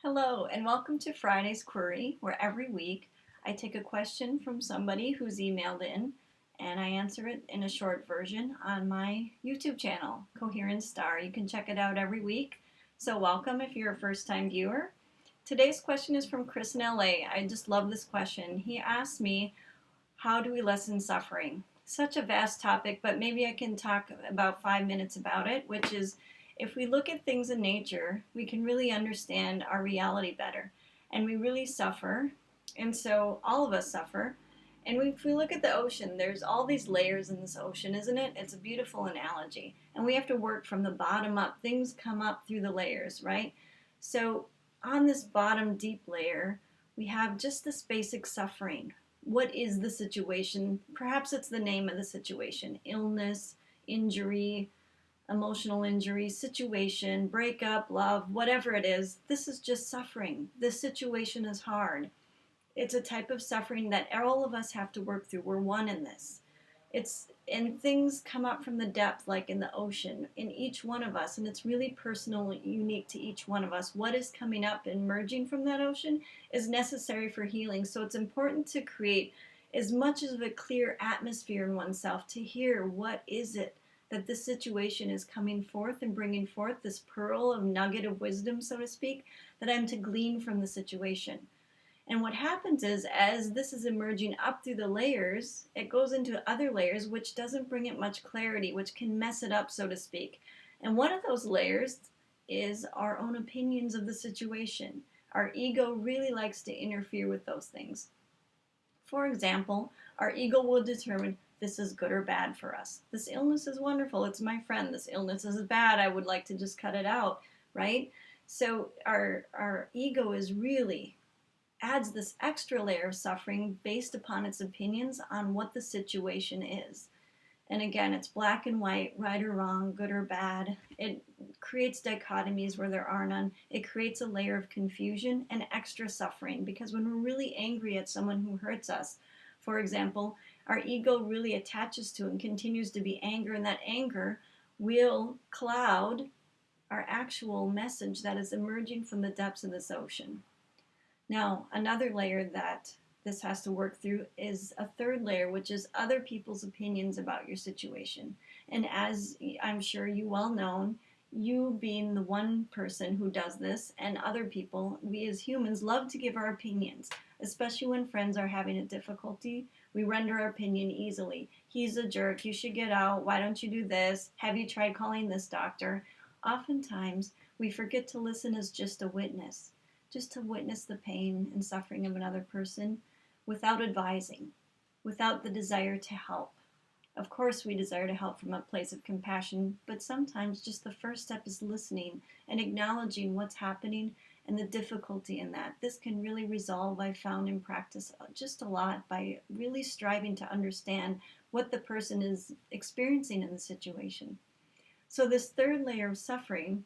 Hello, and welcome to Friday's Query, where every week I take a question from somebody who's emailed in and I answer it in a short version on my YouTube channel, Coherent Star. You can check it out every week. So welcome if you're a first-time viewer. Today's question is from Chris in LA. I just love this question. He asked me, how do we lessen suffering? Such a vast topic, but maybe I can talk about 5 minutes about it, which is if we look at things in nature, we can really understand our reality better. And we really suffer, and so all of us suffer. And if we look at the ocean, there's all these layers in this ocean, isn't it? It's a beautiful analogy. And we have to work from the bottom up. Things come up through the layers, right? So on this bottom deep layer, we have just this basic suffering. What is the situation? Perhaps it's the name of the situation: illness, injury, emotional injury, situation, breakup, love, whatever it is. This is just suffering. This situation is hard. It's a type of suffering that all of us have to work through. We're one in this. And things come up from the depth, like in the ocean, in each one of us, and it's really personal, unique to each one of us. What is coming up and merging from that ocean is necessary for healing. So it's important to create as much of a clear atmosphere in oneself to hear what is it that this situation is coming forth and bringing forth, this pearl of nugget of wisdom, so to speak, that I'm to glean from the situation. And what happens is, as this is emerging up through the layers, it goes into other layers, which doesn't bring it much clarity, which can mess it up, so to speak. And one of those layers is our own opinions of the situation. Our ego really likes to interfere with those things. For example, our ego will determine this is good or bad for us. This illness is wonderful. It's my friend. This illness is bad. I would like to just cut it out, right? So our ego is really adds this extra layer of suffering based upon its opinions on what the situation is. And again, it's black and white, right or wrong, good or bad. It creates dichotomies where there are none. It creates a layer of confusion and extra suffering, because when we're really angry at someone who hurts us, for example, our ego really attaches to and continues to be anger, and that anger will cloud our actual message that is emerging from the depths of this ocean. Now, another layer that this has to work through is a third layer, which is other people's opinions about your situation. And as I'm sure you well know, you being the one person who does this, and other people, we as humans love to give our opinions, especially when friends are having a difficulty. We render our opinion easily. He's a jerk. You should get out. Why don't you do this? Have you tried calling this doctor? Oftentimes, we forget to listen as just a witness, just to witness the pain and suffering of another person without advising, without the desire to help. Of course, we desire to help from a place of compassion, but sometimes just the first step is listening and acknowledging what's happening and the difficulty in that. This can really resolve, I found in practice, just a lot by really striving to understand what the person is experiencing in the situation. So this third layer of suffering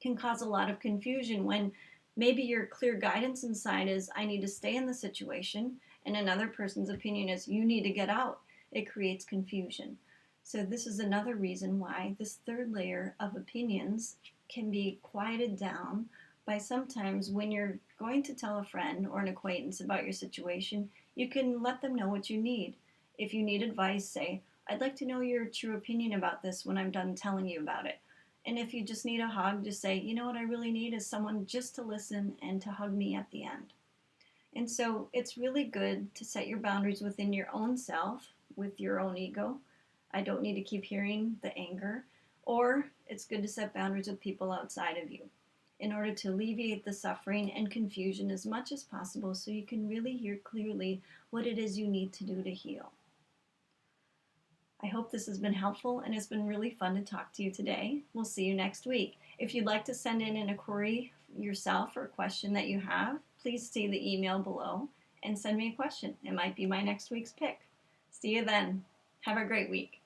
can cause a lot of confusion when maybe your clear guidance inside is, I need to stay in the situation, and another person's opinion is, you need to get out. It creates confusion. So this is another reason why this third layer of opinions can be quieted down by sometimes when you're going to tell a friend or an acquaintance about your situation, you can let them know what you need. If you need advice, say, I'd like to know your true opinion about this when I'm done telling you about it. And if you just need a hug, just say, you know what I really need is someone just to listen and to hug me at the end. And so it's really good to set your boundaries within your own self, with your own ego. I don't need to keep hearing the anger. Or it's good to set boundaries with people outside of you in order to alleviate the suffering and confusion as much as possible, so you can really hear clearly what it is you need to do to heal. I hope this has been helpful, and it's been really fun to talk to you today. We'll see you next week. If you'd like to send in a query yourself or a question that you have, please see the email below and send me a question. It might be my next week's pick. See you then. Have a great week.